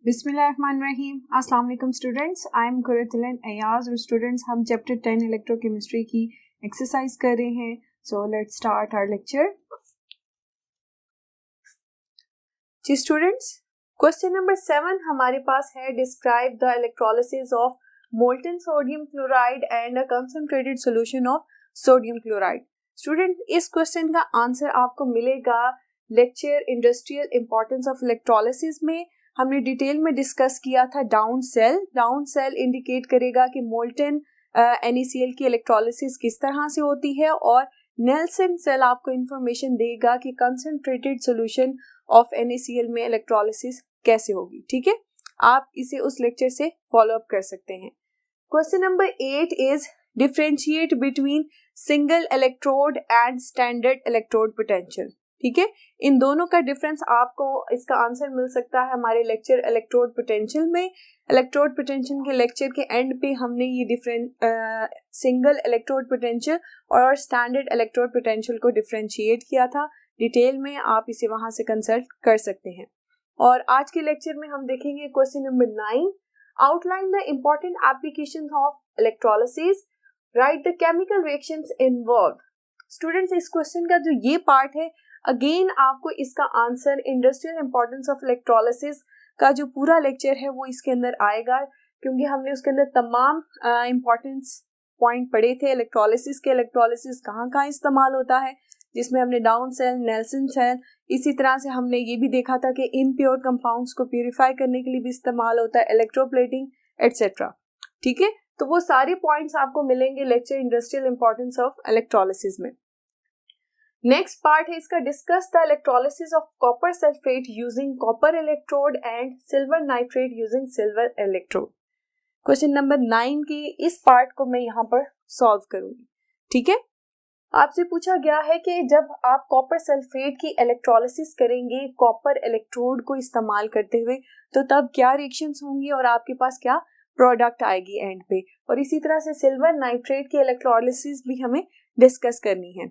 बिस्मिल्लाहिर्रहमानिर्रहीम। अस्सलाम वालेकुम students, I am Qurratulain Ayaz और स्टूडेंट्स हम चैप्टर 10 इलेक्ट्रोकेमिस्ट्री की एक्सरसाइज कर रहे हैं। So let's start our lecture. जी स्टूडेंट्स, क्वेश्चन नंबर 7 हमारे पास है, describe the electrolysis of molten sodium chloride and a concentrated solution of sodium chloride. Student, इस क्वेश्चन का आंसर आपको मिलेगा lecture industrial importance of electrolysis में। हमने डिटेल में डिस्कस किया था डाउन सेल इंडिकेट करेगा कि मोल्टन NaCl की इलेक्ट्रोलिसिस किस तरह से होती है, और नेल्सन सेल आपको इंफॉर्मेशन देगा कि कंसंट्रेटेड सॉल्यूशन ऑफ NaCl में इलेक्ट्रोलिसिस कैसे होगी। ठीक है, आप इसे उस लेक्चर से फॉलो अप कर सकते हैं। Question number 8 is differentiate between single electrode and standard electrode potential. ठीक है, इन दोनों का डिफरेंस आपको इसका आंसर मिल सकता है हमारे लेक्चर इलेक्ट्रोड पोटेंशियल में। इलेक्ट्रोड पोटेंशियल के लेक्चर के एंड पे हमने ये डिफरेंट सिंगल इलेक्ट्रोड पोटेंशियल और स्टैंडर्ड इलेक्ट्रोड पोटेंशियल को डिफरेंशिएट किया था डिटेल में, आप इसे वहां से कंसल्ट कर सकते हैं। और आज के लेक्चर में हम देखेंगे question number 9, outline the important applications of electrolysis, right the chemical reactions involve. Students, इस क्वेश्चन का जो ये पार्ट है, अगेन आपको इसका answer industrial importance of electrolysis का जो पूरा लेक्चर है वो इसके अंदर आएगा, क्योंकि हमने उसके अंदर तमाम इंपॉर्टेंस पॉइंट पढ़े थे इलेक्ट्रोलिसिस के। इलेक्ट्रोलिसिस कहाँ कहाँ इस्तेमाल होता है, जिसमें हमने डाउन सेल, नेल्सन सेल, इसी तरह से हमने ये भी देखा था कि इम्प्योर कंपाउंड्स को प्यूरिफाई करने के लिए भी इस्तेमाल होता है, इलेक्ट्रोप्लेटिंग एटसेट्रा। ठीक है, तो वो सारे पॉइंट्स आपको मिलेंगे lecture industrial importance of electrolysis में। नेक्स्ट पार्ट है इसका, discuss the electrolysis of copper sulphate using copper electrode and silver nitrate using silver electrode. Question number 9 की इस पार्ट को मैं यहाँ पर सॉल्व करूंगी। ठीक है, आपसे पूछा गया है कि जब आप कॉपर सल्फेट की इलेक्ट्रोलिसिस करेंगे कॉपर इलेक्ट्रोड को इस्तेमाल करते हुए, तो तब क्या रिएक्शंस होंगी और आपके पास क्या प्रोडक्ट आएगी एंड पे। और इसी तरह से सिल्वर नाइट्रेट की इलेक्ट्रोलिसिस भी हमें डिस्कस करनी है।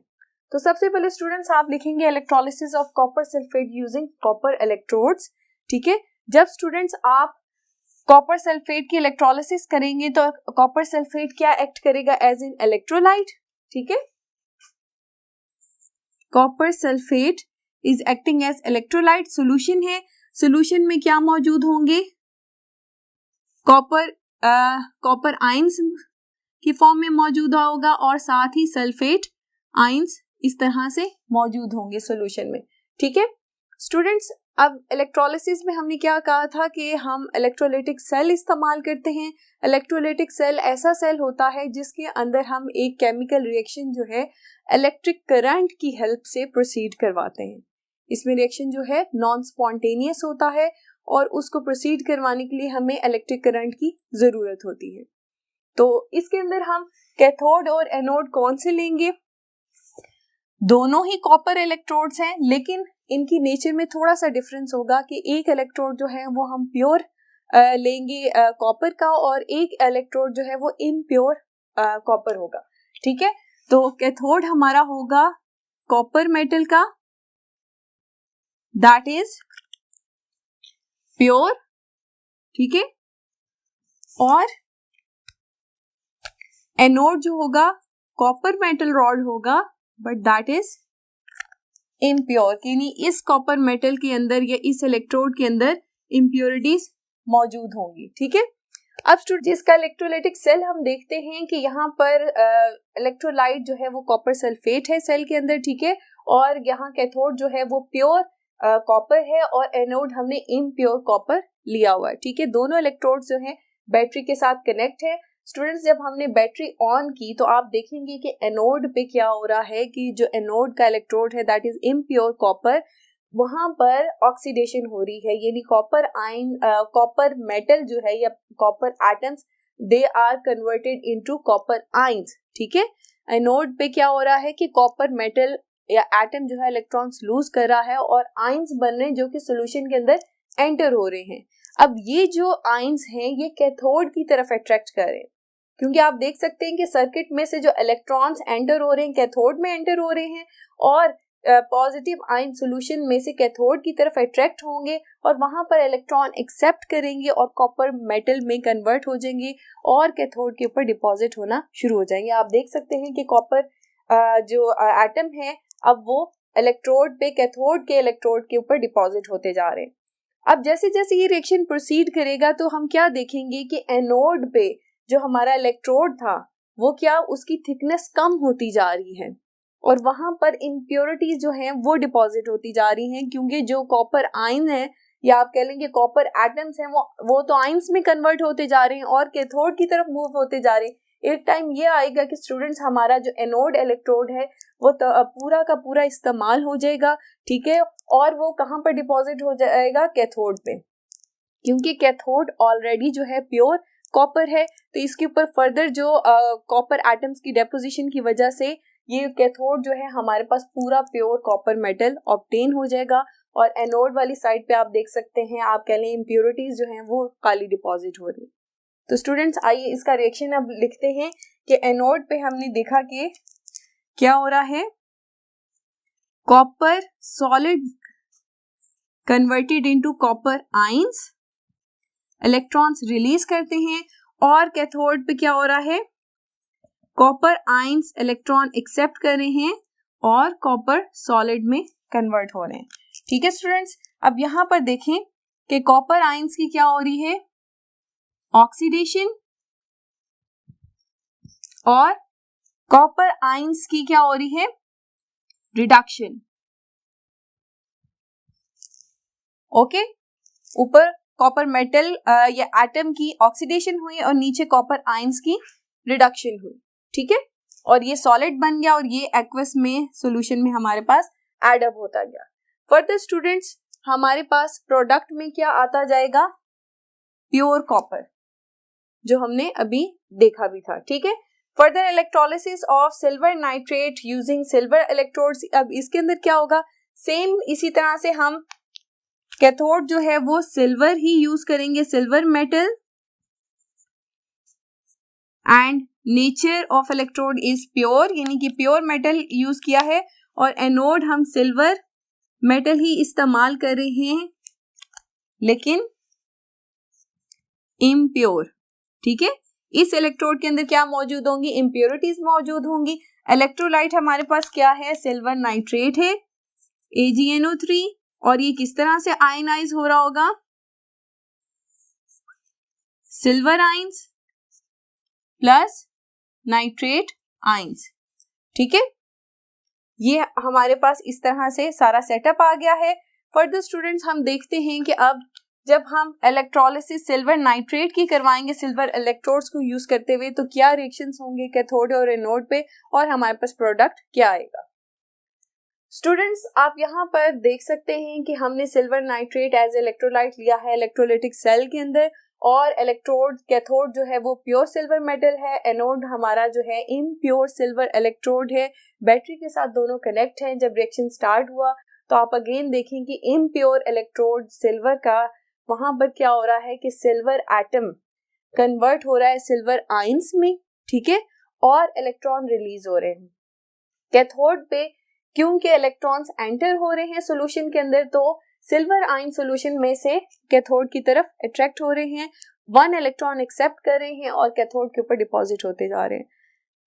तो सबसे पहले स्टूडेंट्स आप लिखेंगे electrolysis of copper sulphate using copper electrodes. ठीक है, जब स्टूडेंट्स आप कॉपर सल्फेट की इलेक्ट्रोलिसिस करेंगे तो कॉपर सल्फेट क्या एक्ट करेगा, एज इन इलेक्ट्रोलाइट। ठीक है, copper sulphate is acting as electrolyte. Solution है, सोल्यूशन में क्या मौजूद होंगे, कॉपर आयंस की फॉर्म में मौजूद होगा और साथ ही सल्फेट आयंस इस तरह से मौजूद होंगे सॉल्यूशन में। ठीक है स्टूडेंट्स, अब इलेक्ट्रोलिसिस में हमने क्या कहा था कि हम इलेक्ट्रोलाइटिक सेल इस्तेमाल करते हैं। इलेक्ट्रोलाइटिक सेल ऐसा सेल होता है जिसके अंदर हम एक केमिकल रिएक्शन जो है इलेक्ट्रिक करंट की हेल्प से प्रोसीड करवाते हैं। इसमें रिएक्शन जो है नॉन स्पॉन्टेनियस होता है और उसको प्रोसीड करवाने के लिए हमें इलेक्ट्रिक करंट की जरूरत होती है। तो इसके अंदर हम कैथोड और एनोड कौन से लेंगे, दोनों ही कॉपर इलेक्ट्रोड्स हैं, लेकिन इनकी नेचर में थोड़ा सा डिफरेंस होगा कि एक इलेक्ट्रोड जो है वो हम प्योर लेंगे कॉपर का, और एक इलेक्ट्रोड जो है वो इम्प्योर कॉपर होगा। ठीक है, तो कैथोड हमारा होगा कॉपर मेटल का, दैट इज प्योर। ठीक है, और एनोड जो होगा कॉपर मेटल रॉड होगा, बट दैट इज इम्प्योर, यानी इस कॉपर मेटल के अंदर या इस इलेक्ट्रोड के अंदर इम्प्योरिटीज मौजूद होंगी। ठीक है, अब जिसका इलेक्ट्रोलाइटिक सेल हम देखते हैं कि यहाँ पर इलेक्ट्रोलाइट जो है वो कॉपर सल्फेट है सेल के अंदर। ठीक है, और यहाँ कैथोड जो है वो प्योर कॉपर है और एनोड हमने इम्प्योर कॉपर लिया हुआ है। ठीक है, दोनों इलेक्ट्रोड जो है बैटरी के साथ कनेक्ट है। स्टूडेंट्स, जब हमने बैटरी ऑन की तो आप देखेंगे कि एनोड पे क्या हो रहा है कि जो एनोड का इलेक्ट्रोड है दैट इज इम्प्योर कॉपर, वहां पर ऑक्सीडेशन हो रही है, यानी कॉपर मेटल जो है या copper atoms they are converted into copper ions. ठीक है, एनोड पे क्या हो रहा है कि कॉपर मेटल या एटम जो है इलेक्ट्रॉन्स लूज कर रहा है और आयंस बन रहे हैं जो कि सॉल्यूशन के अंदर एंटर हो रहे हैं। अब ये जो आयंस हैं ये कैथोड की तरफ अट्रैक्ट कर रहे हैं, क्योंकि आप देख सकते हैं कि सर्किट में से जो इलेक्ट्रॉन्स एंटर हो रहे हैं कैथोड में एंटर हो रहे हैं, और पॉजिटिव आयन सोल्यूशन में से कैथोड की तरफ अट्रैक्ट होंगे और वहां पर इलेक्ट्रॉन एक्सेप्ट करेंगे और कॉपर मेटल में कन्वर्ट हो जाएंगे और कैथोड के ऊपर डिपॉजिट होना शुरू हो जाएंगे। आप देख सकते हैं कि कॉपर जो एटम है अब वो इलेक्ट्रोड पे कैथोड के इलेक्ट्रोड के ऊपर डिपॉजिट होते जा रहे हैं। अब जैसे जैसे ये रिएक्शन प्रोसीड करेगा तो हम क्या देखेंगे कि एनोड पे जो हमारा इलेक्ट्रोड था वो क्या उसकी थिकनेस कम होती जा रही है और वहां पर इम्प्योरिटीज जो हैं वो डिपॉजिट होती जा रही हैं, क्योंकि जो कॉपर आयन है या आप कह लेंगे कॉपर एटम्स हैं वो तो आयंस में कन्वर्ट होते जा रहे हैं और कैथोड की तरफ मूव होते जा रहे हैं। एक टाइम ये आएगा कि स्टूडेंट्स हमारा जो एनोड इलेक्ट्रोड है वो पूरा का पूरा इस्तेमाल हो जाएगा, ठीक है, और वो कहाँ पर डिपॉजिट हो जाएगा, कैथोड पे, क्योंकि कैथोड ऑलरेडी जो है प्योर कॉपर है। तो इसके ऊपर फर्दर जो कॉपर एटम्स की डेपोजिशन की वजह से ये कैथोड जो है हमारे पास पूरा प्योर कॉपर मेटल ऑब्टेन हो जाएगा और एनोड वाली साइड पे आप देख सकते हैं, आप कह लें इम्प्योरिटीज जो हैं वो काली डिपॉजिट हो रही। तो स्टूडेंट्स आइए इसका रिएक्शन अब लिखते हैं कि एनोड पे हमने देखा कि क्या हो रहा है, copper solid converted into copper ions, electrons release करते हैं और कैथोड पे क्या हो रहा है, कॉपर आयंस इलेक्ट्रॉन एक्सेप्ट कर रहे हैं और कॉपर सॉलिड में कन्वर्ट हो रहे हैं। ठीक है स्टूडेंट्स, अब यहां पर देखें कि कॉपर आयंस की क्या हो रही है, ऑक्सीडेशन, और कॉपर आयंस की क्या हो रही है, रिडक्शन। ओके, ऊपर कॉपर मेटल या एटम की ऑक्सीडेशन हुई और नीचे कॉपर आयंस की रिडक्शन हुई, ठीक है, और ये सॉलिड बन गया और ये एक्वस में सॉल्यूशन में हमारे पास एड अप होता गया। फर्दर स्टूडेंट्स हमारे पास प्रोडक्ट में क्या आता जाएगा, प्योर कॉपर, जो हमने अभी देखा भी था, ठीक है। Further electrolysis of silver nitrate using silver electrodes, अब इसके अंदर क्या होगा, सेम इसी तरह से हम कैथोड जो है वो सिल्वर ही यूज करेंगे, silver metal, and nature of electrode is pure, यानी कि प्योर मेटल यूज किया है और एनोड हम सिल्वर मेटल ही इस्तेमाल कर रहे हैं लेकिन इम्प्योर, ठीक है। इस इलेक्ट्रोड के अंदर क्या मौजूद होंगी, इम्प्योरिटीज मौजूद होंगी। इलेक्ट्रोलाइट हमारे पास क्या है, सिल्वर नाइट्रेट है AgNO3, और ये किस तरह से आयनाइज हो रहा होगा, silver ions plus nitrate ions, ठीक है। ये हमारे पास इस तरह से सारा सेटअप आ गया है। फर्दर स्टूडेंट्स हम देखते हैं कि अब जब हम इलेक्ट्रोलिसिस सिल्वर नाइट्रेट की करवाएंगे सिल्वर इलेक्ट्रोड्स को यूज करते हुए तो क्या रिएक्शंस होंगे कैथोड और एनोड पे और हमारे पास प्रोडक्ट क्या आएगा। स्टूडेंट्स आप यहाँ पर देख सकते हैं कि हमने सिल्वर नाइट्रेट एज इलेक्ट्रोलाइट लिया है इलेक्ट्रोलाइटिक सेल के अंदर, और इलेक्ट्रोड कैथोड जो है वो प्योर सिल्वर मेटल है, एनोड हमारा जो है इम्प्योर सिल्वर इलेक्ट्रोड है। बैटरी के साथ दोनों कनेक्ट हैं। जब रिएक्शन स्टार्ट हुआ तो आप अगेन देखें कि इम्प्योर इलेक्ट्रोड सिल्वर का, वहां पर क्या हो रहा है कि सिल्वर एटम कन्वर्ट हो रहा है सिल्वर आयंस में, ठीक है, और इलेक्ट्रॉन रिलीज हो रहे हैं। कैथोड पे क्योंकि इलेक्ट्रॉन्स एंटर हो रहे हैं सॉल्यूशन के अंदर तो सिल्वर आयन सॉल्यूशन में से कैथोड की तरफ अट्रैक्ट हो रहे हैं, वन इलेक्ट्रॉन एक्सेप्ट कर रहे हैं और कैथोड के ऊपर डिपॉजिट होते जा रहे हैं।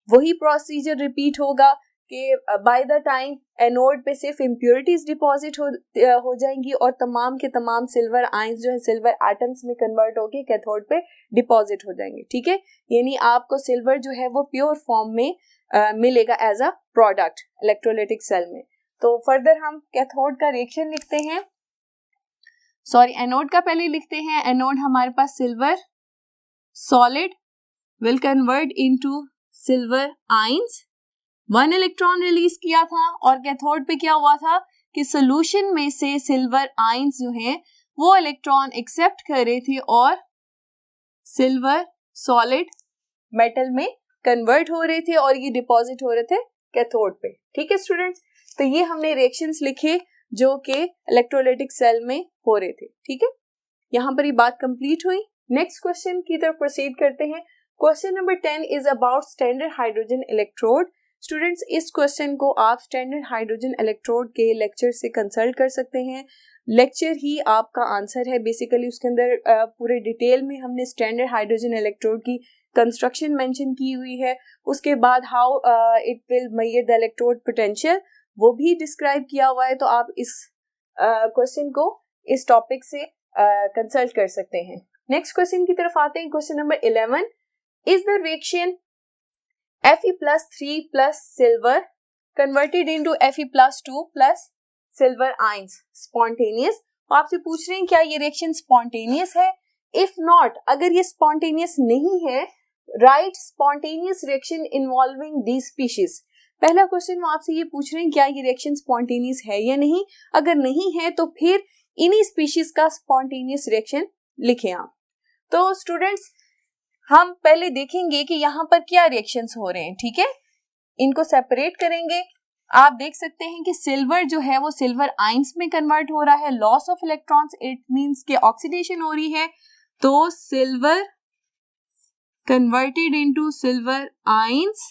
वही प्रोसीजर रिपीट होगा कि बाय द टाइम एनोड पे सिर्फ इम्प्योरिटीज डिपॉजिट हो जाएंगी और तमाम के तमाम सिल्वर आयंस जो है सिल्वर एटम्स में कन्वर्ट होके कैथोड पे डिपॉजिट हो जाएंगे, ठीक है। यानी आपको सिल्वर जो है वो प्योर फॉर्म में मिलेगा as a product electrolytic cell में। तो फर्दर हम कैथोड का रिएक्शन लिखते हैं, सॉरी एनोड का पहले लिखते हैं। एनोड हमारे पास silver solid will convert into silver ions, one electron release किया था, और कैथोड पे क्या हुआ था कि सॉल्यूशन में से सिल्वर आयंस जो है वो इलेक्ट्रॉन एक्सेप्ट कर रहे थे और सिल्वर सॉलिड मेटल में कन्वर्ट हो रहे थे और ये डिपॉजिट हो रहे थे कैथोड पे, ठीक है स्टूडेंट्स। तो ये हमने रिएक्शंस लिखे जो कि इलेक्ट्रोलाइटिक सेल में हो रहे थे, ठीक है। यहाँ पर ये बात कंप्लीट हुई। नेक्स्ट क्वेश्चन की तरफ प्रोसीड करते हैं। Question number 10 is about standard hydrogen electrode. Students इस क्वेश्चन को आप स्टैंडर्ड हाइड्रोजन इलेक्ट्रोड के लेक्चर से कंसल्ट कर सकते हैं। लेक्चर ही आपका आंसर है बेसिकली, उसके अंदर पूरे डिटेल में हमने स्टैंडर्ड हाइड्रोजन इलेक्ट्रोड की कंस्ट्रक्शन मेंशन की हुई है। उसके बाद how it will measure the electrode potential वो भी डिस्क्राइब किया हुआ है। तो आप इस क्वेश्चन को इस टॉपिक से कंसल्ट कर सकते हैं। नेक्स्ट क्वेश्चन की तरफ आते हैं। Question number 11 is the reaction Fe+3 plus silver converted into Fe+2 plus silver ions spontaneous। आपसे पूछ रहे हैं क्या ये रिएक्शन स्पॉन्टेनियस है? इफ नॉट, अगर ये स्पॉन्टेनियस नहीं है, right spontaneous reaction involving these species. पहला क्वेश्चन वो आपसे ये पूछ रहे हैं क्या ये रिएक्शन स्पॉन्टेनियस है या नहीं। अगर नहीं है तो फिर इन्हीं स्पीशीज का स्पॉन्टेनियस रिएक्शन लिखें आप। तो स्टूडेंट्स हम पहले देखेंगे कि यहाँ पर क्या रिएक्शंस हो रहे हैं, ठीक है, इनको सेपरेट करेंगे। आप देख सकते हैं कि सिल्वर जो है वो सिल्वर आयंस में कन्वर्ट हो रहा है। Loss of electrons, it means कि ऑक्सीडेशन हो रही है, तो silver converted into silver ions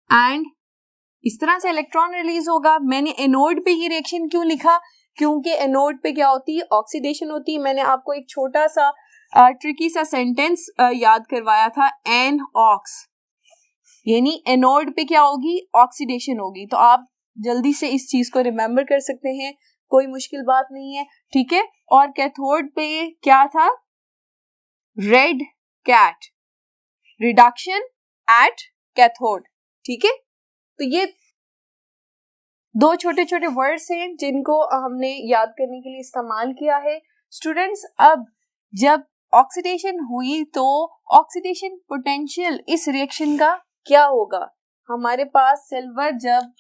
and इस तरह से इलेक्ट्रॉन रिलीज होगा। मैंने एनोड पे ये रिएक्शन क्यों लिखा, क्योंकि एनोड पे क्या होती है, ऑक्सीडेशन होती है। मैंने आपको एक छोटा सा ट्रिकी सा सेंटेंस याद करवाया था, एन ऑक्स, यानी एनोड पे क्या होगी, ऑक्सीडेशन होगी। तो आप जल्दी से इस चीज को रिमेम्बर कर सकते हैं, कोई मुश्किल बात नहीं है, ठीक है। और कैथोड पे क्या था, red cat, reduction at cathode, ठीक है। तो ये दो छोटे छोटे वर्ड्स हैं जिनको हमने याद करने के लिए इस्तेमाल किया है। स्टूडेंट्स अब जब ऑक्सीडेशन हुई तो ऑक्सीडेशन पोटेंशियल इस रिएक्शन का क्या होगा। हमारे पास सिल्वर जब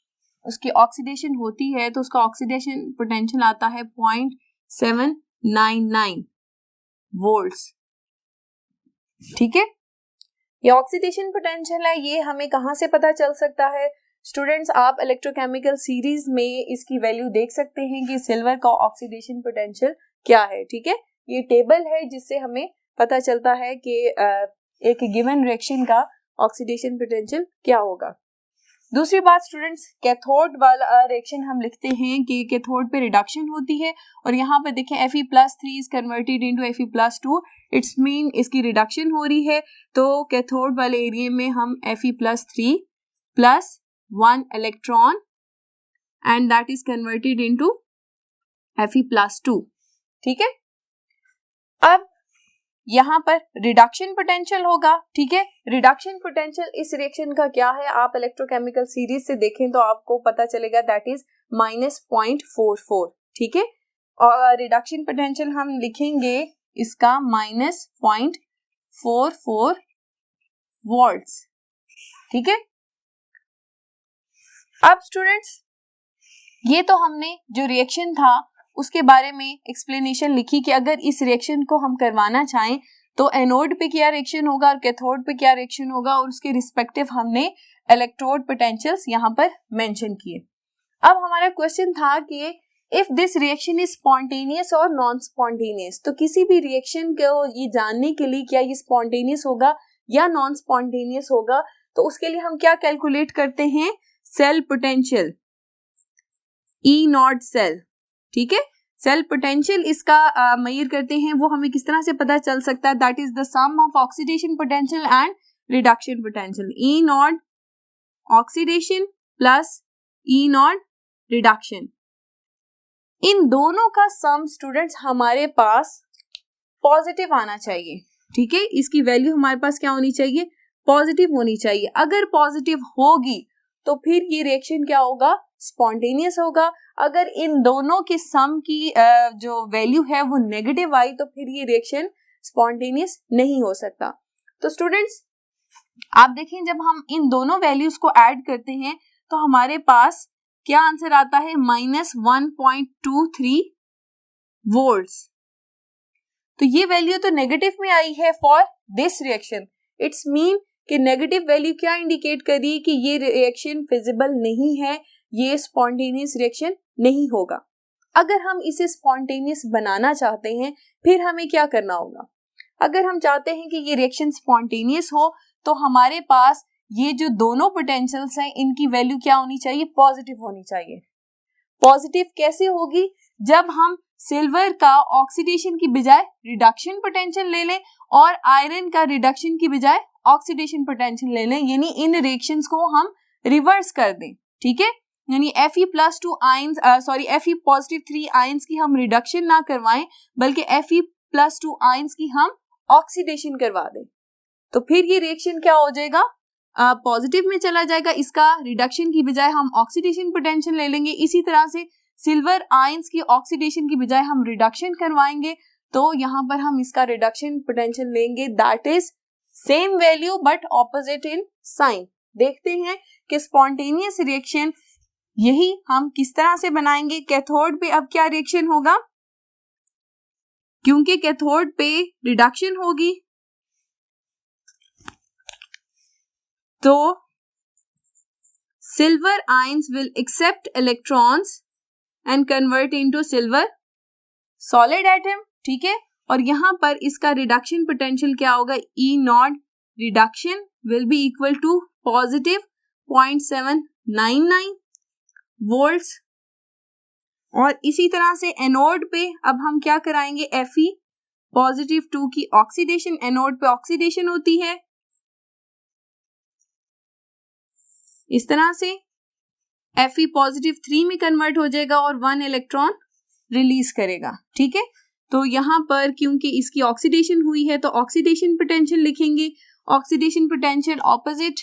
उसकी ऑक्सीडेशन होती है तो उसका ऑक्सीडेशन पोटेंशियल आता है 0.799 वोल्ट्स, ठीक है। ये ऑक्सीडेशन पोटेंशियल है, ये हमें कहाँ से पता चल सकता है। स्टूडेंट्स आप इलेक्ट्रोकेमिकल सीरीज में इसकी वैल्यू देख सकते हैं कि सिल्वर का ऑक्सीडेशन पोटेंशियल क्या है, ठीक है। ये टेबल है जिससे हमें पता चलता है कि एक गिवन रिएक्शन का ऑक्सीडेशन पोटेंशियल क्या होगा। दूसरी बात स्टूडेंट्स, कैथोड वाला रिएक्शन हम लिखते हैं कि कैथोड पे रिडक्शन होती है और यहाँ पर देखें Fe+3 is converted into Fe+2, it's mean इसकी रिडक्शन हो रही है। तो कैथोड वाले एरिया में हम Fe+3 plus 1 electron and that is converted into Fe+2, ठीक है। अब यहाँ पर रिडक्शन पोटेंशियल होगा, ठीक है। रिडक्शन पोटेंशियल इस रिएक्शन का क्या है, आप इलेक्ट्रोकेमिकल सीरीज से देखें तो आपको पता चलेगा दैट इज -0.44, ठीक है। और रिडक्शन पोटेंशियल हम लिखेंगे इसका -0.44 वोल्ट्स, ठीक है। अब स्टूडेंट्स ये तो हमने जो रिएक्शन था उसके बारे में एक्सप्लेनेशन लिखी कि अगर इस रिएक्शन को हम करवाना चाहें तो एनोड पे क्या रिएक्शन होगा और कैथोड पे क्या रिएक्शन होगा, और उसके रिस्पेक्टिव हमने इलेक्ट्रोड पोटेंशियल्स यहाँ पर मेंशन किए। अब हमारा क्वेश्चन था कि if this reaction is spontaneous और नॉन स्पॉन्टेनियस, तो किसी भी रिएक्शन को ये जानने के लिए क्या ये स्पॉन्टेनियस होगा या नॉन स्पॉन्टेनियस होगा, तो उसके लिए हम क्या कैलकुलेट करते हैं, सेल पोटेंशियल, E0 सेल, ठीक है। सेल पोटेंशियल इसका मेजर करते हैं, वो हमें किस तरह से पता चल सकता है, that is the sum of oxidation potential and reduction potential. E0 oxidation plus E0 reduction, इन दोनों का सम स्टूडेंट्स हमारे पास पॉजिटिव आना चाहिए, ठीक है। इसकी वैल्यू हमारे पास क्या होनी चाहिए, पॉजिटिव होनी चाहिए। अगर पॉजिटिव होगी तो फिर ये रिएक्शन क्या होगा, स्पॉन्टेनियस होगा। अगर इन दोनों के सम की जो वैल्यू है वो नेगेटिव आई तो फिर ये रिएक्शन स्पॉन्टेनियस नहीं हो सकता। तो स्टूडेंट्स आप देखें जब हम इन दोनों वैल्यूज को ऐड करते हैं तो हमारे पास क्या आंसर आता है, -1.23 वोल्ट्स। तो ये वैल्यू तो नेगेटिव में आई है for this reaction, it's mean कि नेगेटिव वैल्यू क्या इंडिकेट कर रही है कि ये रिएक्शन फिजिबल नहीं है, ये स्पॉन्टेनियस रिएक्शन नहीं होगा। अगर हम इसे स्पॉन्टेनियस बनाना चाहते हैं फिर हमें क्या करना होगा, अगर हम चाहते हैं कि ये रिएक्शन स्पॉन्टेनियस हो तो हमारे पास ये जो दोनों पोटेंशियल्स हैं इनकी वैल्यू क्या होनी चाहिए, पॉजिटिव होनी चाहिए। पॉजिटिव कैसे होगी, जब हम सिल्वर का ऑक्सीडेशन की बजाय रिडक्शन पोटेंशियल ले लें और आयरन का रिडक्शन की बजाय ऑक्सीडेशन पोटेंशियल ले लें, यानी इन रिएक्शंस को हम रिवर्स कर दें, ठीक है। यानी Fe+2 आयंस Fe+3 आयंस की हम रिडक्शन ना करवाएं बल्कि Fe+2 आयंस की हम ऑक्सीडेशन करवा दें, तो फिर ये रिएक्शन क्या हो जाएगा, पॉजिटिव में चला जाएगा। इसका रिडक्शन की बजाय हम ऑक्सीडेशन पोटेंशियल ले लेंगे। इसी तरह से सिल्वर आयंस की ऑक्सीडेशन की बजाय हम रिडक्शन करवाएंगे, तो यहाँ पर हम इसका रिडक्शन पोटेंशियल लेंगे, that is same value but opposite in sign. देखते हैं कि स्पॉन्टेनियस रिएक्शन यही हम किस तरह से बनाएंगे। कैथोड पे अब क्या रिएक्शन होगा, क्योंकि कैथोड पे रिडक्शन होगी तो silver ions will accept electrons and convert into silver solid atom, ठीक है। और यहां पर इसका रिडक्शन पोटेंशियल क्या होगा, E0 reduction will be equal to positive 0.799 volts. और इसी तरह से एनोड पे अब हम क्या कराएंगे, Fe+2 की ऑक्सीडेशन, एनोड पे ऑक्सीडेशन होती है, इस तरह से Fe+3 में कन्वर्ट हो जाएगा और 1 इलेक्ट्रॉन रिलीज करेगा, ठीक है। तो यहाँ पर क्योंकि इसकी ऑक्सीडेशन हुई है तो ऑक्सीडेशन पोटेंशियल लिखेंगे। ऑक्सीडेशन पोटेंशियल ऑपोजिट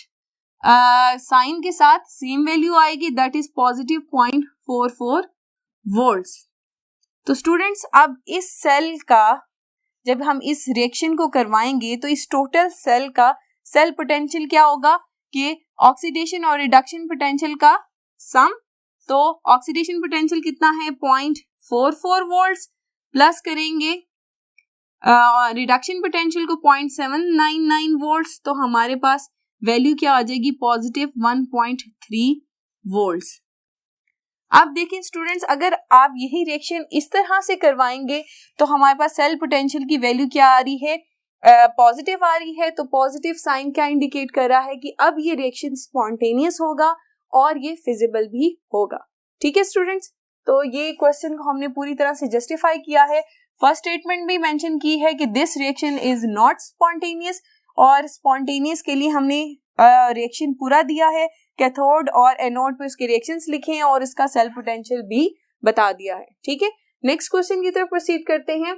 साइन के साथ सेम वैल्यू आएगी, दैट इज पॉजिटिव 0.44 वोल्ट्स। तो स्टूडेंट्स अब इस सेल का जब हम इस रिएक्शन को करवाएंगे तो इस टोटल सेल का सेल पोटेंशियल क्या होगा कि ऑक्सीडेशन और रिडक्शन पोटेंशियल का सम। तो ऑक्सीडेशन पोटेंशियल कितना है 0.44 वोल्ट्स, प्लस करेंगे रिडक्शन पोटेंशियल को 0.799 वोल्ट्स, तो हमारे पास वैल्यू क्या आ जाएगी, पॉजिटिव 1.3 वोल्ट्स। अब देखिए स्टूडेंट्स, अगर आप यही रिएक्शन इस तरह से करवाएंगे तो हमारे पास सेल पोटेंशियल की वैल्यू क्या आ रही है, पॉजिटिव आ रही है। तो पॉजिटिव साइन क्या इंडिकेट कर रहा है कि अब ये रिएक्शन स्पॉन्टेनियस होगा और ये फिजिबल भी होगा, ठीक है स्टूडेंट्स। तो ये क्वेश्चन को हमने पूरी तरह से जस्टिफाई किया है। फर्स्ट स्टेटमेंट भी मेंशन की है कि this reaction is not spontaneous, और स्पॉन्टेनियस के लिए हमने रिएक्शन पूरा दिया है, कैथोड और एनोड पे उसके रिएक्शंस लिखे हैं और इसका सेल पोटेंशियल भी बता दिया है, ठीक है। नेक्स्ट क्वेश्चन की तरफ प्रोसीड करते हैं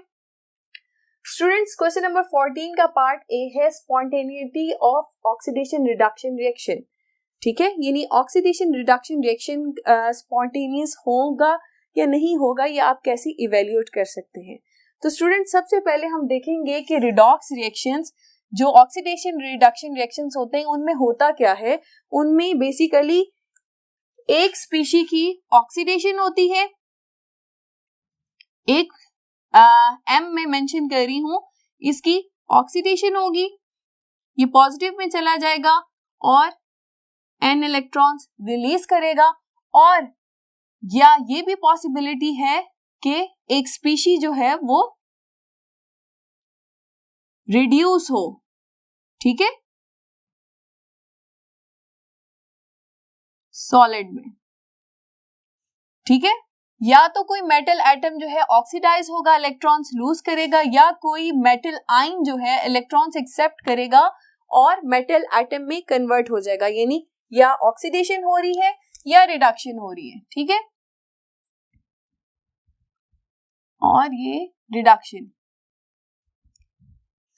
स्टूडेंट्स। क्वेश्चन नंबर 14 का पार्ट ए है spontaneity of oxidation reduction reaction, ठीक है। यानी ऑक्सीडेशन रिडक्शन रिएक्शन स्पॉन्टेनियस होगा या नहीं होगा, ये आप कैसे इवेल्युएट कर सकते हैं। तो स्टूडेंट सबसे पहले हम देखेंगे कि रिडॉक्स रिएक्शंस जो ऑक्सीडेशन रिडक्शन रिएक्शंस होते हैं उनमें होता क्या है। उनमें बेसिकली एक स्पीशी की ऑक्सीडेशन होती है, एक एम में मेंशन कर रही हूं, इसकी ऑक्सीडेशन होगी, ये पॉजिटिव में चला जाएगा और एन इलेक्ट्रॉन्स रिलीज करेगा। और या ये भी पॉसिबिलिटी है कि एक स्पीशी जो है वो रिड्यूस हो, ठीक है, सॉलिड में, ठीक है। या तो कोई मेटल एटम जो है ऑक्सीडाइज होगा, इलेक्ट्रॉन्स लूज करेगा, या कोई मेटल आयन जो है इलेक्ट्रॉन्स एक्सेप्ट करेगा और मेटल एटम में कन्वर्ट हो जाएगा। यानी या ऑक्सीडेशन हो रही है या रिडक्शन हो रही है, ठीक है। और ये रिडक्शन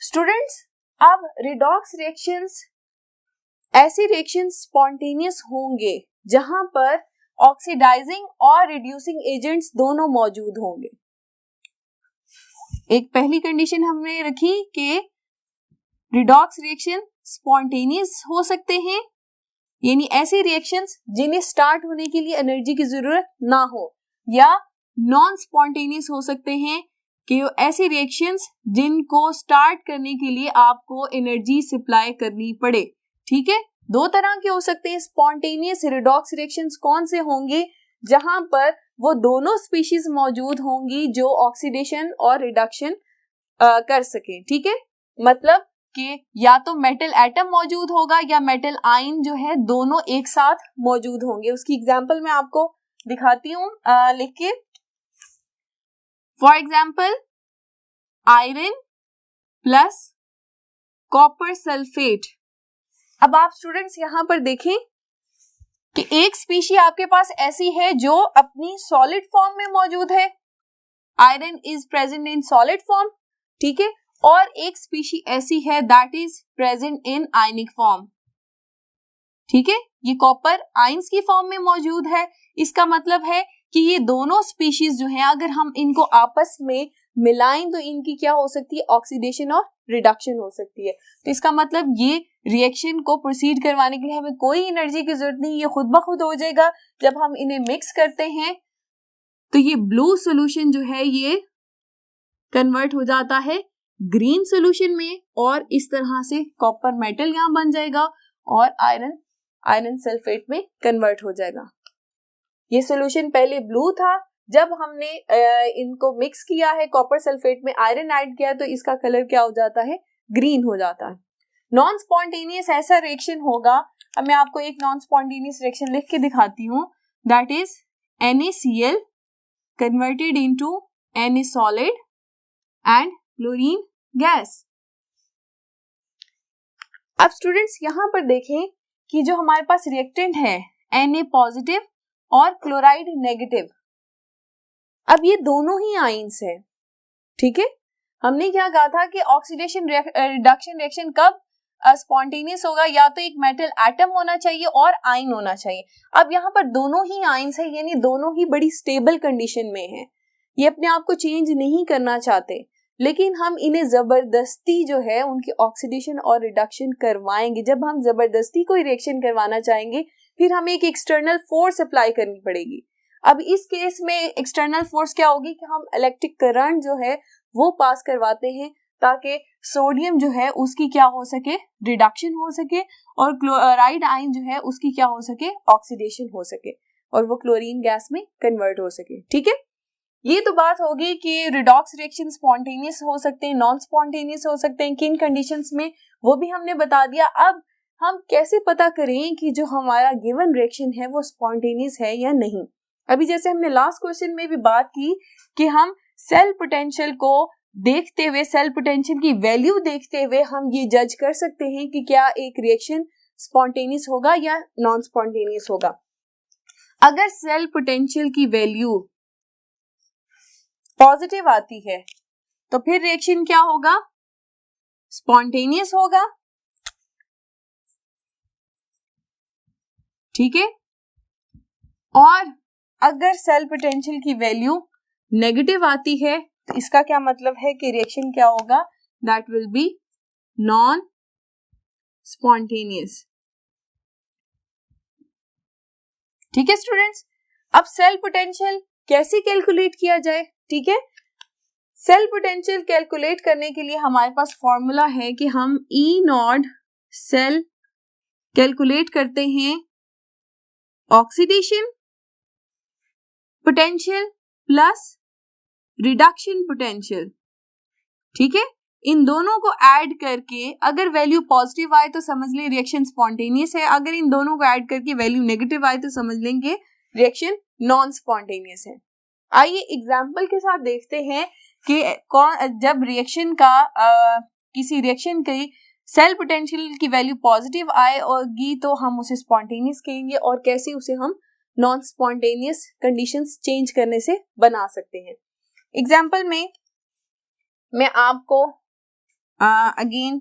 स्टूडेंट्स, अब रिडॉक्स रिएक्शंस ऐसे रिएक्शंस स्पॉन्टेनियस होंगे जहां पर ऑक्सीडाइजिंग और रिड्यूसिंग एजेंट्स दोनों मौजूद होंगे। एक पहली कंडीशन हमने रखी कि रिडॉक्स रिएक्शन स्पॉन्टेनियस हो सकते हैं, यानी ऐसे रिएक्शंस जिन्हें स्टार्ट होने के लिए एनर्जी की जरूरत ना हो, या नॉन स्पॉन्टेनियस हो सकते हैं कि ऐसे रिएक्शंस जिनको स्टार्ट करने के लिए आपको एनर्जी सप्लाई करनी पड़े, ठीक है। दो तरह के हो सकते हैं स्पॉन्टेनियस रिडॉक्स रिएक्शंस। कौन से होंगे, जहां पर वो दोनों स्पीशीज मौजूद होंगी जो ऑक्सीडेशन और रिडक्शन कर सकें, ठीक है। मतलब आपके या तो मेटल एटम मौजूद होगा या मेटल आयन जो है दोनों एक साथ मौजूद होंगे। उसकी एग्जांपल मैं आपको दिखाती हूँ लिख के। For example iron plus copper sulphate. अब आप स्टूडेंट्स यहां पर देखें कि एक स्पीशी आपके पास ऐसी है जो अपनी सॉलिड फॉर्म में मौजूद है, iron is present in solid form, ठीक है, और एक स्पीशी ऐसी है that is present in ionic form, ठीक है, ये कॉपर आयंस की फॉर्म में मौजूद है। इसका मतलब है कि ये दोनों स्पीशीज जो है अगर हम इनको आपस में मिलाएं तो इनकी क्या हो सकती है, ऑक्सीडेशन और रिडक्शन हो सकती है। तो इसका मतलब ये रिएक्शन को प्रोसीड करवाने के लिए हमें कोई एनर्जी की जरूरत नहीं, ये खुद ब खुद हो जाएगा। जब हम इन्हें मिक्स करते हैं तो ये ब्लू सॉल्यूशन जो है ये कन्वर्ट हो जाता है ग्रीन सॉल्यूशन में और इस तरह से कॉपर मेटल यहां बन जाएगा और आयरन सल्फेट में कन्वर्ट हो जाएगा। ये सॉल्यूशन पहले ब्लू था, जब हमने इनको मिक्स किया है कॉपर सल्फेट में आयरन ऐड किया तो इसका कलर क्या हो जाता है, ग्रीन हो जाता है। नॉन स्पॉन्टेनियस ऐसा रिएक्शन होगा, अब मैं आपको एक नॉन स्पॉन्टेनियस रिएक्शन लिख के दिखाती हूँ, that is NaCl converted into Na solid and chlorine gas. अब स्टूडेंट्स यहां पर देखें कि जो हमारे पास रिएक्टेंट है Na पॉजिटिव और क्लोराइड नेगेटिव, अब ये दोनों ही आयंस है, ठीक है। हमने क्या कहा था कि ऑक्सीडेशन रिडक्शन रिएक्शन कब स्पॉन्टेनियस होगा, या तो एक मेटल एटम होना चाहिए और आयन होना चाहिए। अब यहाँ पर दोनों ही आयंस है, यानी दोनों ही बड़ी स्टेबल कंडीशन में है, ये अपने आप को चेंज नहीं करना चाहते, लेकिन हम इन्हें जबरदस्ती जो है उनकी ऑक्सीडेशन और रिडक्शन करवाएंगे। जब हम जबरदस्ती कोई रिएक्शन करवाना चाहेंगे फिर हमें एक एक्सटर्नल फोर्स अप्लाई करनी पड़ेगी। अब इस केस में एक्सटर्नल फोर्स क्या होगी कि हम इलेक्ट्रिक करंट जो है वो पास करवाते हैं ताकि सोडियम जो है उसकी क्या हो सके, रिडक्शन हो सके, और क्लोराइड आयन जो है उसकी क्या हो सके, ऑक्सीडेशन हो सके, और वो क्लोरीन गैस में कन्वर्ट हो सके, ठीक है। ये तो बात होगी कि रिडॉक्स रिएक्शन स्पॉन्टेनियस हो सकते हैं, नॉन स्पॉन्टेनियस हो सकते हैं, किन कंडीशंस में वो भी हमने बता दिया। अब हम कैसे पता करें कि जो हमारा गिवन रिएक्शन है वो स्पॉन्टेनियस है या नहीं। अभी जैसे हमने लास्ट क्वेश्चन में भी बात की कि हम सेल पोटेंशियल को देखते हुए, सेल पोटेंशियल की वैल्यू देखते हुए हम ये जज कर सकते हैं कि क्या एक रिएक्शन स्पॉन्टेनियस होगा या नॉन स्पॉन्टेनियस होगा। अगर सेल पोटेंशियल की वैल्यू पॉजिटिव आती है तो फिर रिएक्शन क्या होगा, स्पॉन्टेनियस होगा, ठीक है। और अगर सेल पोटेंशियल की वैल्यू नेगेटिव आती है तो इसका क्या मतलब है कि रिएक्शन क्या होगा, that will be non spontaneous, ठीक है स्टूडेंट्स। अब सेल पोटेंशियल कैसे कैलकुलेट किया जाए, ठीक है। सेल पोटेंशियल कैलकुलेट करने के लिए हमारे पास फॉर्मूला है कि हम E0 सेल कैलकुलेट करते हैं oxidation potential plus reduction potential, ठीक है। इन दोनों को ऐड करके अगर वैल्यू पॉजिटिव आए तो समझ लें रिएक्शन स्पॉन्टेनियस है, अगर इन दोनों को ऐड करके वैल्यू नेगेटिव आए तो समझ लेंगे रिएक्शन नॉन स्पॉन्टेनियस है। आइए एग्जांपल के साथ देखते हैं कि जब रिएक्शन का किसी रिएक्शन की सेल पोटेंशियल की वैल्यू पॉजिटिव आए होगी तो हम उसे स्पॉन्टेनियस कहेंगे, और कैसे उसे हम नॉन स्पॉन्टेनियस कंडीशंस चेंज करने से बना सकते हैं। एग्जाम्पल में मैं आपको अगेन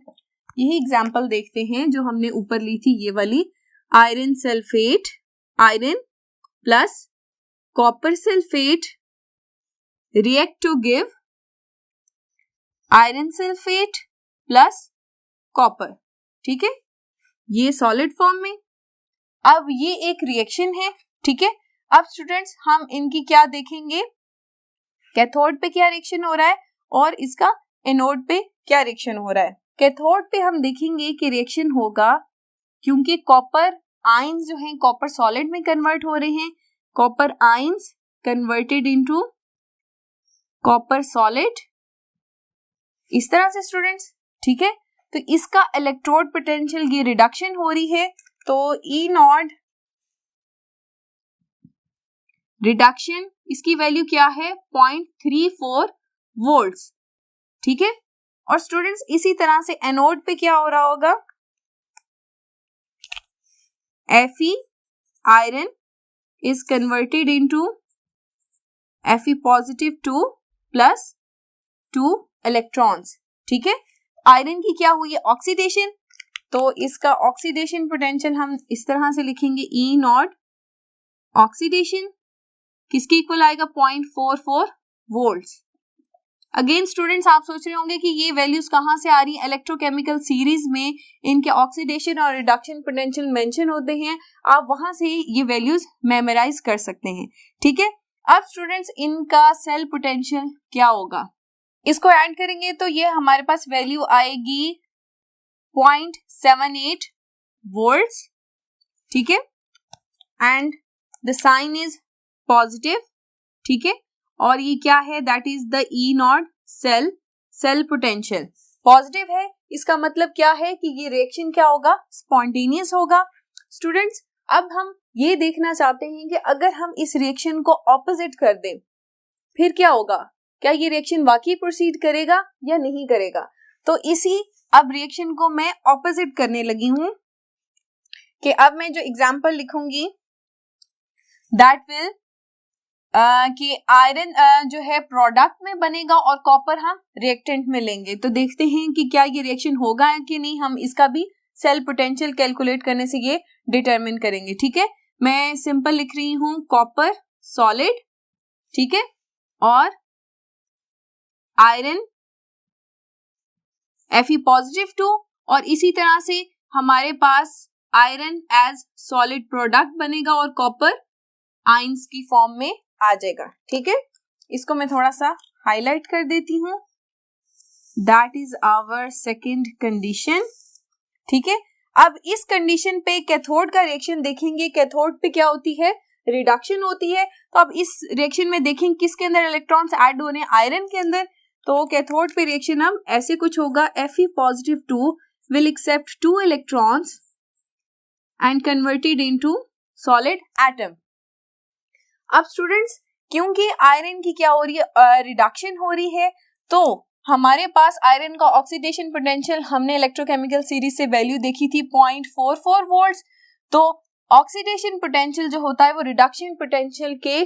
यही एग्जाम्पल देखते हैं जो हमने ऊपर ली थी, ये वाली iron sulphate, iron plus copper sulphate react to give iron sulphate plus copper, ठीक है, ये सॉलिड फॉर्म में। अब ये एक रिएक्शन है, ठीक है। अब स्टूडेंट्स हम इनकी क्या देखेंगे, कैथोड पे क्या रिएक्शन हो रहा है और इसका एनोड पे क्या रिएक्शन हो रहा है। कैथोड पे हम देखेंगे कि रिएक्शन होगा क्योंकि कॉपर आयंस जो हैं कॉपर सॉलिड में कन्वर्ट हो रहे हैं, copper ions converted into copper solid, इस तरह से स्टूडेंट्स, ठीक है। तो इसका इलेक्ट्रोड पोटेंशियल ये रिडक्शन हो रही है, तो ई नॉट रिडक्शन इसकी वैल्यू क्या है 0.34 वोल्ट्स, ठीक है। और स्टूडेंट्स इसी तरह से एनोड पे क्या हो रहा होगा, Fe iron is converted into Fe positive 2 plus 2 electrons, ठीक है। आयरन की क्या हुई है ऑक्सीडेशन, तो इसका ऑक्सीडेशन पोटेंशियल हम इस तरह से लिखेंगे E नॉट ऑक्सीडेशन किसके इक्वल आएगा 0.44 वोल्ट्स। अगेन स्टूडेंट्स आप सोच रहे होंगे कि ये वैल्यूज कहाँ से आ रही है, इलेक्ट्रोकेमिकल सीरीज में इनके ऑक्सीडेशन और रिडक्शन पोटेंशियल मेंशन होते हैं, आप वहां से ये वैल्यूज मेमोराइज कर सकते हैं, ठीक है। अब स्टूडेंट्स इनका सेल पोटेंशियल क्या होगा, इसको ऐड करेंगे तो ये हमारे पास वैल्यू आएगी 0.78 वोल्ट्स, ठीक है, and the sign is positive, ठीक है। और ये क्या है, that is the E not cell potential positive है। इसका मतलब क्या है कि ये रिएक्शन क्या होगा, स्पॉन्टेनियस होगा। स्टूडेंट्स अब हम ये देखना चाहते हैं कि अगर हम इस रिएक्शन को ऑपोजिट कर दें फिर क्या होगा, क्या ये रिएक्शन वाकई प्रोसीड करेगा या नहीं करेगा। तो इसी अब रिएक्शन को मैं ऑपोजिट करने लगी हूं कि अब मैं जो एग्जांपल लिखूंगी दैट विल कि आयरन जो है प्रोडक्ट में बनेगा और कॉपर हम रिएक्टेंट में लेंगे। तो देखते हैं कि क्या ये रिएक्शन होगा कि नहीं, हम इसका भी सेल पोटेंशियल कैलकुलेट करने से ये डिटरमिन करेंगे, ठीक है। मैं सिंपल लिख रही हूं कॉपर सॉलिड, ठीक है, और आयरन Fe पॉजिटिव 2, और इसी तरह से हमारे पास आयरन एज सॉलिड प्रोडक्ट बनेगा और कॉपर आयंस की फॉर्म में आ जाएगा, ठीक है। इसको मैं थोड़ा सा हाईलाइट कर देती हूं, that is our second condition, ठीक है। अब इस कंडीशन पे कैथोड का रिएक्शन देखेंगे, कैथोड पे क्या होती है, रिडक्शन होती है। तो अब इस रिएक्शन में देखेंगे किसके अंदर इलेक्ट्रॉन्स ऐड हो रहे हैं, आयरन के अंदर। तो कैथोड पे रिएक्शन हम ऐसे कुछ होगा, Fe positive 2 will accept 2 electrons and converted into solid atom। अब स्टूडेंट्स क्योंकि आयरन की क्या हो रही है, रिडक्शन हो रही है, तो हमारे पास आयरन का ऑक्सीडेशन पोटेंशियल हमने इलेक्ट्रोकेमिकल सीरीज से वैल्यू देखी थी 0.44 वोल्ट्स। तो ऑक्सीडेशन पोटेंशियल जो होता है वो रिडक्शन पोटेंशियल के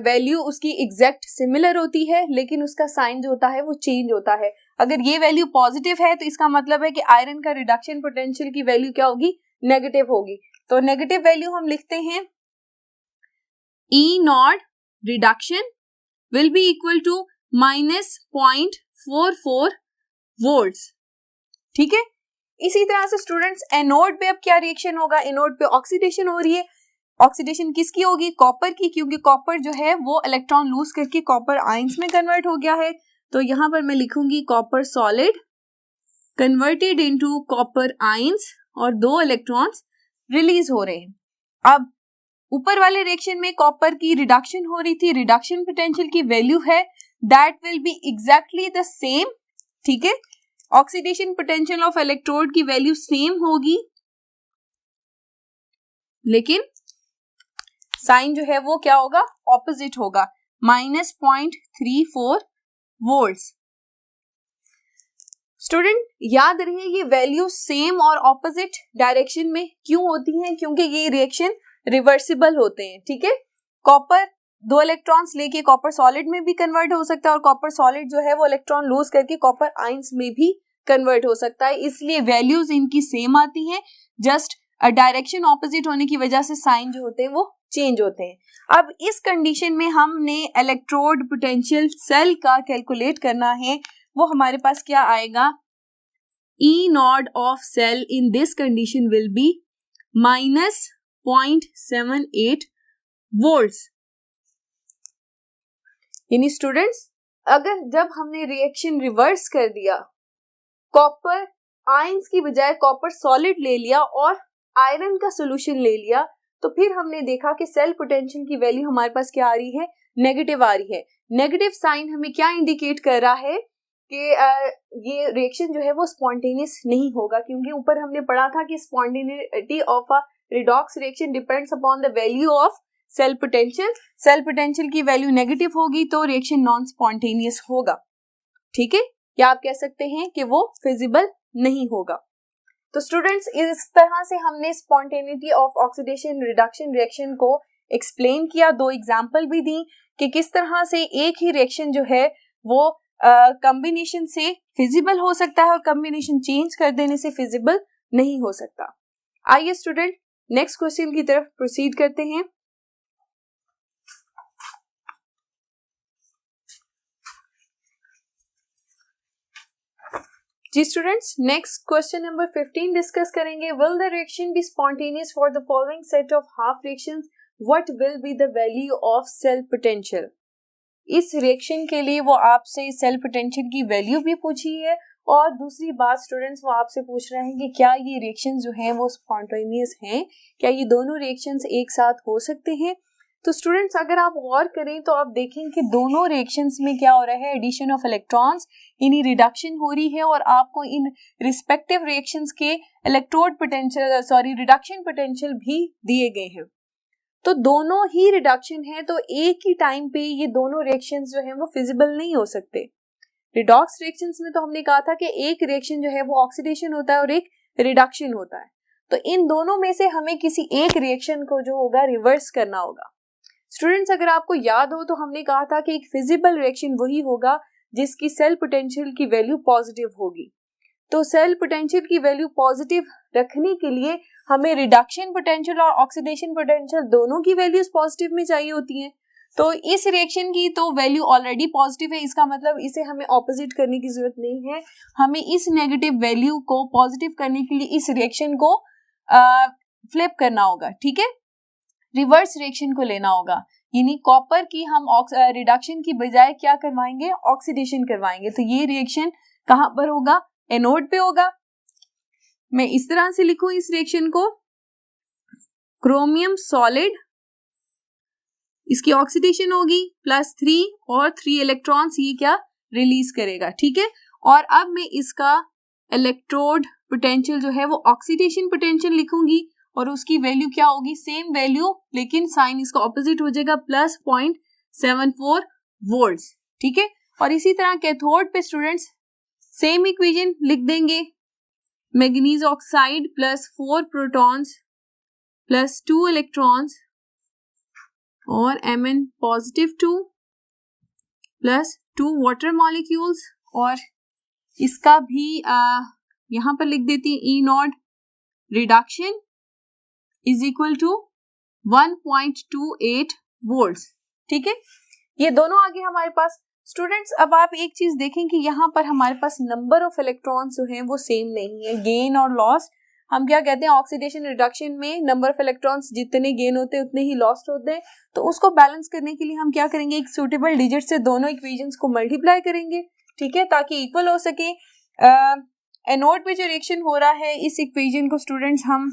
वैल्यू उसकी एग्जैक्ट सिमिलर होती है, लेकिन उसका साइन जो होता है वो चेंज होता है। अगर ये वैल्यू पॉजिटिव है तो इसका मतलब है कि आयरन का रिडक्शन पोटेंशियल की वैल्यू क्या होगी, नेगेटिव होगी। तो नेगेटिव वैल्यू हम लिखते हैं E not reduction will be equal to -0.44 volts, ठीक है। इसी तरह से स्टूडेंट्स एनोड पे अब क्या रिएक्शन होगा, एनोड पे ऑक्सीडेशन हो रही है। ऑक्सीडेशन किसकी होगी, कॉपर की, क्योंकि कॉपर जो है वो इलेक्ट्रॉन लूज करके कॉपर आयंस में कन्वर्ट हो गया है। तो यहां पर मैं लिखूंगी copper solid converted into copper ions और 2 इलेक्ट्रॉन्स रिलीज हो रहे हैं। अब ऊपर वाले रिएक्शन में कॉपर की रिडक्शन हो रही थी, रिडक्शन पोटेंशियल की वैल्यू है that will be exactly the same, ठीक है। ऑक्सीडेशन पोटेंशियल ऑफ इलेक्ट्रोड की वैल्यू सेम होगी, लेकिन साइन जो है वो क्या होगा, ऑपोजिट होगा, -0.34 वोल्ट्स। स्टूडेंट याद रहे ये वैल्यू सेम और ऑपोजिट डायरेक्शन में क्यों होती हैं, क्योंकि ये रिएक्शन रिवर्सिबल होते हैं, ठीक है। कॉपर 2 इलेक्ट्रॉन्स लेके कॉपर सॉलिड में भी कन्वर्ट हो सकता है और कॉपर सॉलिड जो है वो इलेक्ट्रॉन लूज करके कॉपर आयंस में भी कन्वर्ट हो सकता है, इसलिए वैल्यूज इनकी सेम आती हैं, जस्ट डायरेक्शन ऑपोजिट होने की वजह से साइन जो होते हैं वो चेंज होते हैं। अब इस कंडीशन में हमने इलेक्ट्रोड पोटेंशियल सेल का कैलकुलेट करना है, वो हमारे पास क्या आएगा, E not of cell in this condition will be -0.78 volts. यानी स्टूडेंट्स अगर जब हमने रिएक्शन रिवर्स कर दिया, कॉपर आयंस की बजाय कॉपर सॉलिड ले लिया और आयरन का सॉल्यूशन ले लिया, तो फिर हमने देखा कि सेल पोटेंशियल की वैल्यू हमारे पास क्या आ रही है, नेगेटिव आ रही है। नेगेटिव साइन हमें क्या इंडिकेट कर रहा है ये रिएक्शन जो है वो स्पॉन्टेनियस नहीं होगा, क्योंकि ऊपर हमने पढ़ा था कि spontaneity of a redox reaction depends upon the value of cell potential. Cell potential की वैल्यू नेगेटिव होगी तो रिएक्शन नॉन स्पॉन्टेनियस होगा, ठीक है, या आप कह सकते हैं कि वो फिजिबल नहीं होगा। तो स्टूडेंट्स, इस तरह से हमने spontaneity of oxidation reduction reaction को एक्सप्लेन किया, दो एग्जाम्पल भी दी कि किस तरह से एक ही रिएक्शन जो है वो कॉम्बिनेशन से फिजिबल हो सकता है और कॉम्बिनेशन चेंज कर देने से फिजिबल नहीं हो सकता। आइए स्टूडेंट नेक्स्ट क्वेश्चन की तरफ प्रोसीड करते हैं। जी students, next question number 15 discuss करेंगे। Will the reaction be spontaneous for the following set of half reactions, what will be the value of cell potential. इस रिएक्शन के लिए वो आपसे सेल पोटेंशियल की वैल्यू भी पूछी है, और दूसरी बात स्टूडेंट्स वो आपसे पूछ रहे हैं कि क्या ये रिएक्शन जो हैं वो स्पॉन्टेनियस हैं, क्या ये दोनों रिएक्शंस एक साथ हो सकते हैं। तो स्टूडेंट्स अगर आप गौर करें तो आप देखें कि दोनों रिएक्शंस में क्या हो रहा है, एडिशन ऑफ इलेक्ट्रॉन्स यानी रिडक्शन हो रही है, और आपको इन रिस्पेक्टिव रिएक्शंस के इलेक्ट्रोड पोटेंशियल रिडक्शन पोटेंशियल भी दिए गए हैं। तो दोनों ही रिडक्शन है, तो एक ही टाइम पे ये दोनों रिएक्शंस जो हैं वो फिजिबल नहीं हो सकते। रिडॉक्स रिएक्शंस में तो हमने कहा था कि एक रिएक्शन जो है वो ऑक्सीडेशन होता है और एक रिडक्शन होता है, तो इन दोनों में से हमें किसी एक रिएक्शन को जो होगा रिवर्स करना होगा। स्टूडेंट्स अगर आपको याद हो तो हमने कहा था कि एक फिजिबल रिएक्शन वही होगा जिसकी सेल पोटेंशियल की वैल्यू पॉजिटिव होगी। तो सेल पोटेंशियल की वैल्यू पॉजिटिव रखने के लिए हमें रिडक्शन पोटेंशियल और ऑक्सीडेशन पोटेंशियल दोनों की वैल्यूज पॉजिटिव में चाहिए होती हैं। तो इस रिएक्शन की तो वैल्यू ऑलरेडी पॉजिटिव है, इसका मतलब इसे हमें ऑपोजिट करने की जरूरत नहीं है, हमें इस नेगेटिव वैल्यू को पॉजिटिव करने के लिए इस रिएक्शन को फ्लिप करना होगा, ठीक है, रिवर्स रिएक्शन को लेना होगा, यानी कॉपर की हम रिडक्शन की बजाय क्या करवाएंगे, ऑक्सीडेशन करवाएंगे। तो ये रिएक्शन कहां पर होगा, एनोड पे होगा। मैं इस तरह से लिखूं इस रिएक्शन को, क्रोमियम सॉलिड, इसकी ऑक्सीडेशन होगी +3 और 3 इलेक्ट्रॉन्स ये क्या रिलीज करेगा, ठीक है। और अब मैं इसका इलेक्ट्रोड पोटेंशियल जो है वो ऑक्सीडेशन पोटेंशियल लिखूंगी, और उसकी वैल्यू क्या होगी, सेम वैल्यू, लेकिन साइन इसका ऑपोजिट हो जाएगा, +0.74 वोल्ट, ठीक है। और इसी तरह कैथोड पे स्टूडेंट्स सेम इक्वेशन लिख देंगे, मैग्नीज ऑक्साइड +4 प्रोटॉन्स +2 इलेक्ट्रॉन्स और Mn +2 +2 वाटर मॉलिक्यूल्स, और इसका भी यहां पर लिख देती है E0 reduction is equal to 1.28 volt, ठीक है। ये दोनों आगे हमारे पास। स्टूडेंट्स अब आप एक चीज देखें कि यहाँ पर हमारे पास नंबर ऑफ इलेक्ट्रॉन्स जो हैं वो सेम नहीं है, गेन और लॉस। हम क्या कहते हैं, ऑक्सीडेशन रिडक्शन में नंबर ऑफ इलेक्ट्रॉन्स जितने गेन होते हैं उतने ही लॉस्ट होते हैं, तो उसको बैलेंस करने के लिए हम क्या करेंगे, एक सूटेबल डिजिट से दोनों इक्वेशंस को मल्टीप्लाई करेंगे, ठीक है, ताकि इक्वल हो सके। एनोड पे जो रिएक्शन हो रहा है इस इक्वेशन को स्टूडेंट्स हम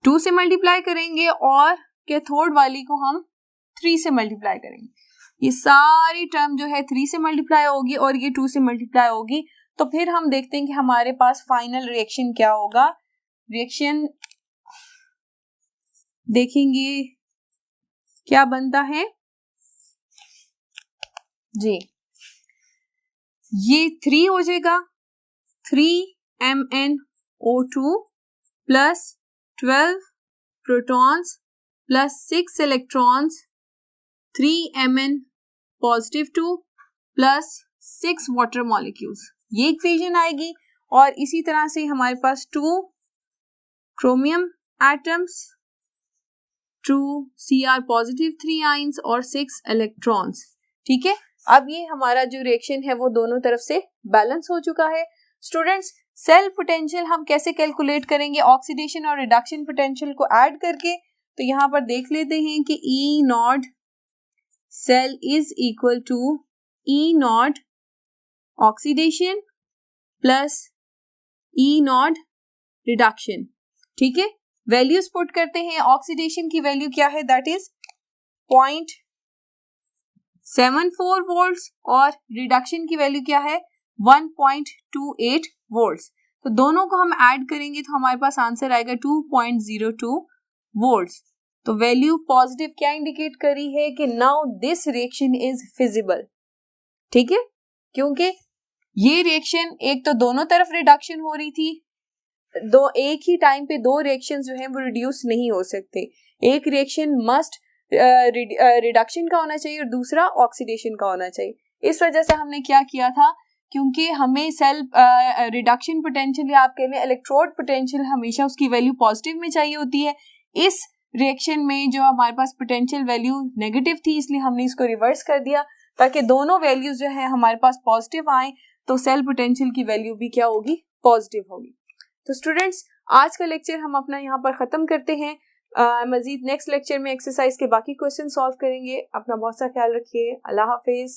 2 से मल्टीप्लाई करेंगे और कैथोड वाली को हम 3 से मल्टीप्लाई करेंगे। ये सारी टर्म जो है 3 से मल्टीप्लाई होगी और ये 2 से मल्टीप्लाई होगी, तो फिर हम देखते हैं कि हमारे पास फाइनल रिएक्शन क्या होगा। रिएक्शन देखेंगे क्या बनता है जी, ये 3 हो जाएगा, 3MnO2 plus 12 protons plus 6 electrons, 3Mn +2 plus 6 water molecules, ये इक्वेशन आएगी। और इसी तरह से हमारे पास 2 क्रोमियम एटम्स, 2 Cr + 3 आयंस और 6 इलेक्ट्रॉन्स, ठीक है। अब ये हमारा जो रिएक्शन है वो दोनों तरफ से बैलेंस हो चुका है। स्टूडेंट्स सेल पोटेंशियल हम कैसे कैलकुलेट करेंगे, ऑक्सीडेशन और रिडक्शन पोटेंशियल को ऐड करके। तो यहां पर देख लेते हैं कि E0 cell is equal to E0 oxidation plus E0 reduction, ठीक है। वैल्यूज पुट करते हैं, ऑक्सीडेशन की वैल्यू क्या है, दैट इज 74 वोल्ट्स और रिडक्शन की वैल्यू क्या है 1.28 वोल्ट्स। तो दोनों को हम ऐड करेंगे तो हमारे पास आंसर आएगा 2.02 वोल्ट्स। तो वैल्यू पॉजिटिव क्या इंडिकेट करी है कि now this reaction is feasible. ठीक है, क्योंकि ये रिएक्शन एक तो दोनों तरफ रिडक्शन हो रही थी, दो एक ही टाइम पे दो रिएक्शन जो हैं वो रिड्यूस नहीं हो सकते। एक रिएक्शन मस्ट रिडक्शन का होना चाहिए और दूसरा ऑक्सीडेशन का होना चाहिए। इस वजह से हमने क्या किया था, क्योंकि हमें सेल रिडक्शन पोटेंशियल या आप कह लें इलेक्ट्रोड पोटेंशियल हमेशा उसकी वैल्यू पॉजिटिव में चाहिए होती है। इस रिएक्शन में जो हमारे पास पोटेंशियल वैल्यू नेगेटिव थी, इसलिए हमने इसको रिवर्स कर दिया ताकि दोनों वैल्यूज जो है हमारे पास पॉजिटिव आए, तो सेल पोटेंशियल की वैल्यू भी क्या होगी, पॉजिटिव होगी। तो स्टूडेंट्स, आज का लेक्चर हम अपना यहाँ पर ख़त्म करते हैं। मजीद नेक्स्ट लेक्चर में एक्सरसाइज के बाकी क्वेश्चन सॉल्व करेंगे। अपना बहुत सा ख्याल रखिए। अल्लाह हाफिज़।